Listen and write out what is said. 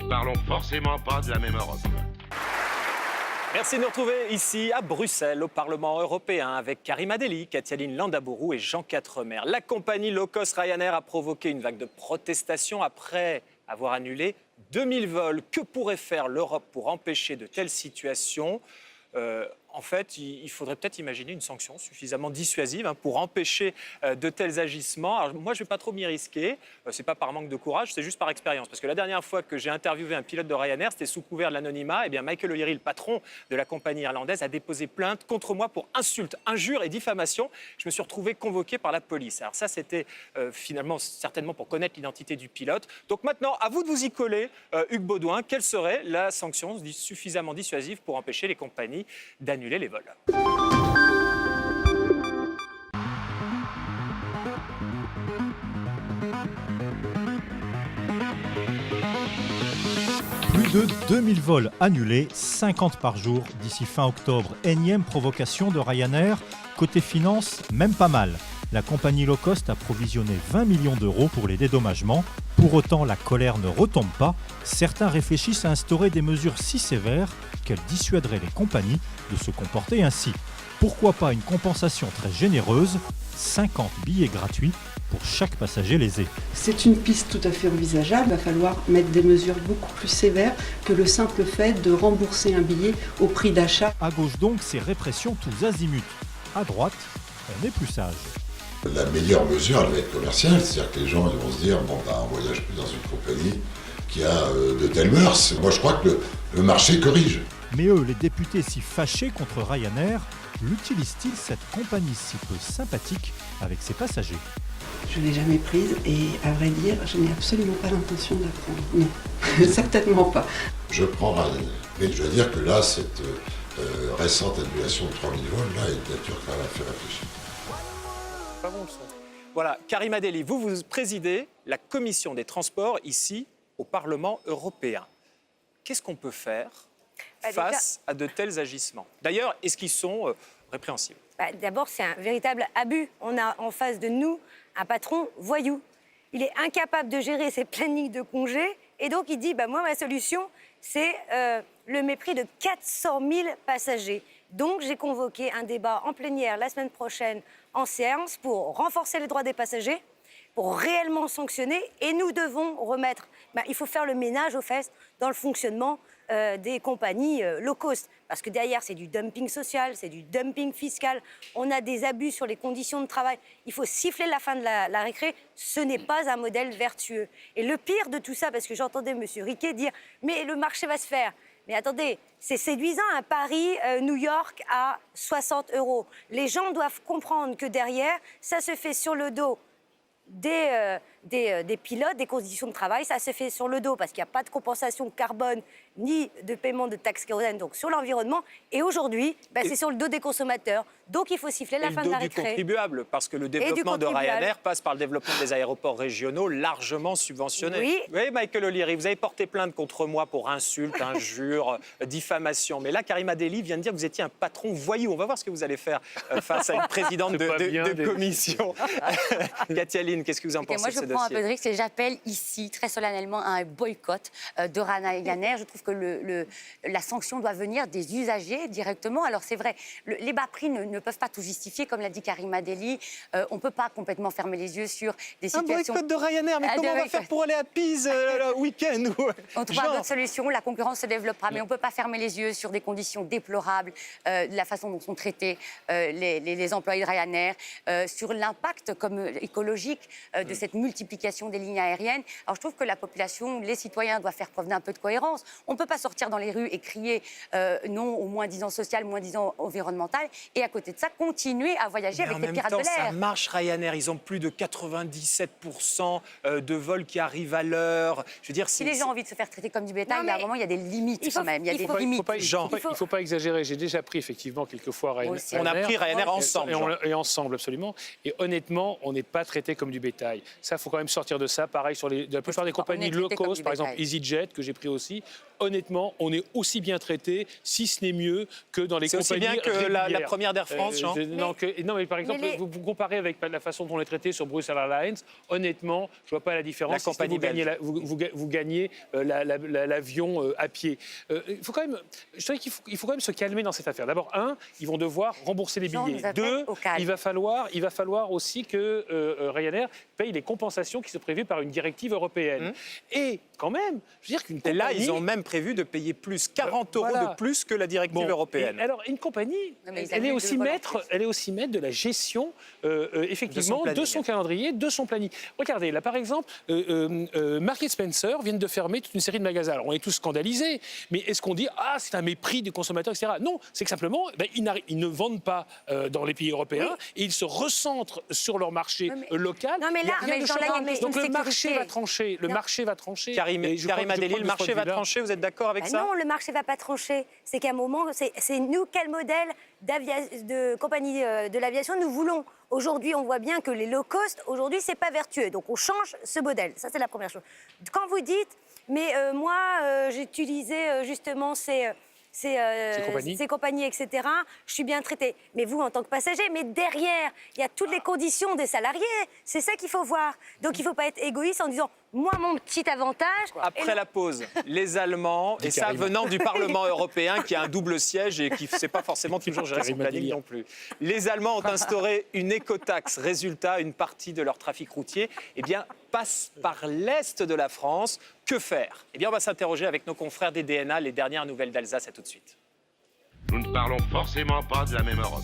ne parlons forcément pas de la même Europe. Merci de nous retrouver ici à Bruxelles, au Parlement européen, avec Karima Delli, Katialine Landabourou et Jean Quatremer. La compagnie low-cost Ryanair a provoqué une vague de protestations après avoir annulé 2000 vols. Que pourrait faire l'Europe pour empêcher de telles situations ? En fait, il faudrait peut-être imaginer une sanction suffisamment dissuasive pour empêcher de tels agissements. Alors, moi, je ne vais pas trop m'y risquer. Ce n'est pas par manque de courage, c'est juste par expérience. Parce que la dernière fois que j'ai interviewé un pilote de Ryanair, c'était sous couvert de l'anonymat. Eh bien, Michael O'Leary, le patron de la compagnie irlandaise, a déposé plainte contre moi pour insulte, injure et diffamation. Je me suis retrouvé convoqué par la police. Alors ça, c'était finalement certainement pour connaître l'identité du pilote. Donc maintenant, à vous de vous y coller, Hugues Baudouin. Quelle serait la sanction suffisamment dissuasive pour empêcher les compagnies d'annuler les vols? Plus de 2000 vols annulés, 50 par jour d'ici fin octobre. Énième provocation de Ryanair. Côté finance, même pas mal. La compagnie low cost a provisionné 20 millions d'euros pour les dédommagements. Pour autant, la colère ne retombe pas. Certains réfléchissent à instaurer des mesures si sévères qu'elles dissuaderaient les compagnies de se comporter ainsi. Pourquoi pas une compensation très généreuse, 50 billets gratuits pour chaque passager lésé. C'est une piste tout à fait envisageable. Il va falloir mettre des mesures beaucoup plus sévères que le simple fait de rembourser un billet au prix d'achat. À gauche donc, ces répressions tous azimuts. À droite, on est plus sage. La meilleure mesure, elle va être commerciale, c'est-à-dire que les gens ils vont se dire bon bah on voyage plus dans une compagnie qui a de telles mœurs. Moi je crois que le marché corrige. Mais eux, les députés si fâchés contre Ryanair, l'utilisent-ils cette compagnie si peu sympathique avec ses passagers? Je ne l'ai jamais prise et à vrai dire, je n'ai absolument pas l'intention de la prendre. Non, certainement pas. Je prends Ryanair. Mais je dois dire que là, cette récente annulation de 3000 vols, là, est de nature quand même à faire réfléchir. Pas bon, ça. Voilà, Karima Delli, vous présidez la commission des transports ici au Parlement européen. Qu'est-ce qu'on peut faire face à de tels agissements? D'ailleurs, est-ce qu'ils sont répréhensibles? D'abord, c'est un véritable abus. On a en face de nous un patron voyou. Il est incapable de gérer ses plannings de congés et donc il dit moi, ma solution, c'est le mépris de 400 000 passagers. Donc, j'ai convoqué un débat en plénière la semaine prochaine en séance pour renforcer les droits des passagers, pour réellement sanctionner. Et nous devons remettre... il faut faire le ménage aux fesses dans le fonctionnement des compagnies low cost. Parce que derrière, c'est du dumping social, c'est du dumping fiscal. On a des abus sur les conditions de travail. Il faut siffler la fin de la récré. Ce n'est pas un modèle vertueux. Et le pire de tout ça, parce que j'entendais M. Riquet dire « mais le marché va se faire ». Mais attendez, c'est séduisant un Paris-New York à 60 €. Les gens doivent comprendre que derrière, ça se fait sur le dos des pilotes, des conditions de travail. Ça se fait sur le dos parce qu'il n'y a pas de compensation carbone ni de paiement de taxes kérosène, donc sur l'environnement. Et aujourd'hui, c'est sur le dos des consommateurs. Donc il faut siffler la fin de la récré. Et le dos du contribuable, parce que le développement de Ryanair passe par le développement des aéroports régionaux largement subventionnés. Oui, Michael O'Leary, vous avez porté plainte contre moi pour insultes, injures, diffamation. Mais là, Karima Delli vient de dire que vous étiez un patron voyou. On va voir ce que vous allez faire face à une présidente de commission. Katialine, qu'est-ce que vous en pensez de ce dossier? Moi, je prends un peu de risque et j'appelle ici, très solennellement, à un boycott de Ryanair. Je trouve que la sanction doit venir des usagers directement. Alors, c'est vrai, les bas prix ne peuvent pas tout justifier, comme l'a dit Karima Delli. On ne peut pas complètement fermer les yeux sur des situations... Un boycott de Ryanair, mais comment on va faire pour aller à Pise le week-end? On trouvera d'autres solutions, la concurrence se développera, mais on ne peut pas fermer les yeux sur des conditions déplorables, de la façon dont sont traités les employés de Ryanair, sur l'impact écologique de cette multiplication des lignes aériennes. Alors je trouve que la population, les citoyens doivent faire preuve d'un peu de cohérence. On ne peut pas sortir dans les rues et crier non au moins-disant social, moins-disant environnemental, et à côté de ça, continuer à voyager avec les pirates de l'air. Ça marche Ryanair, ils ont plus de 97% de vols qui arrivent à l'heure. Je veux dire, si les gens ont envie de se faire traiter comme du bétail, à un moment, il y a des limites quand même. Il ne faut pas exagérer. J'ai déjà pris effectivement quelques fois Ryanair. On a pris Ryanair ensemble. Et ensemble, absolument. Et honnêtement, on n'est pas traité comme du bétail. Ça, faut quand même sortir de ça. Pareil sur la plupart des compagnies low cost, par exemple EasyJet, que j'ai pris aussi. Honnêtement, on est aussi bien traité, si ce n'est mieux, que dans les compagnies aussi bien que la régulières. première d'Air France, Jean. Non, mais par exemple, vous comparez avec la façon dont on est traité sur Brussels Airlines, honnêtement, je ne vois pas la différence. La compagnie vous gagnez l'avion à pied. Je dirais qu'il faut quand même se calmer dans cette affaire. D'abord, ils vont devoir rembourser les billets. 2, il va falloir aussi que Ryanair paye les compensations qui sont prévues par une directive européenne. Et quand même, je veux dire qu'une compagnie... Et là, ils ont même prévu de payer plus 40 € de plus que la directive européenne. Alors, une compagnie, elle est aussi maître de la gestion, effectivement, de son calendrier, de son planning. Regardez, là, par exemple, Marks & Spencer viennent de fermer toute une série de magasins. Alors, on est tous scandalisés, mais est-ce qu'on dit « Ah, c'est un mépris du consommateur, etc. » Non, c'est que simplement, ils ne vendent pas dans les pays européens et ils se recentrent sur leur marché local. Non, mais là, donc le marché va trancher. Le marché va trancher. Karim Adeli, le marché va trancher, vous êtes d'accord avec ça? Non, le marché ne va pas trancher. C'est qu'à un moment, c'est nous, quel modèle de compagnie de l'aviation nous voulons? Aujourd'hui, on voit bien que les low cost, aujourd'hui, ce n'est pas vertueux. Donc, on change ce modèle. Ça, c'est la première chose. Quand vous dites, mais moi, j'utilisais justement ces compagnies, etc. Je suis bien traitée. Mais vous, en tant que passager, mais derrière, il y a toutes les conditions des salariés. C'est ça qu'il faut voir. Donc, il ne faut pas être égoïste en disant, moi, mon petit avantage... Après la pause, les Allemands, et ça venant du Parlement européen, qui a un double siège et qui ne sait pas forcément toujours gérer son planning non plus. Les Allemands ont instauré une écotaxe. Résultat, une partie de leur trafic routier passe par l'est de la France. Que faire? On va s'interroger avec nos confrères des DNA, les dernières nouvelles d'Alsace. À tout de suite. Nous ne parlons forcément pas de la même Europe.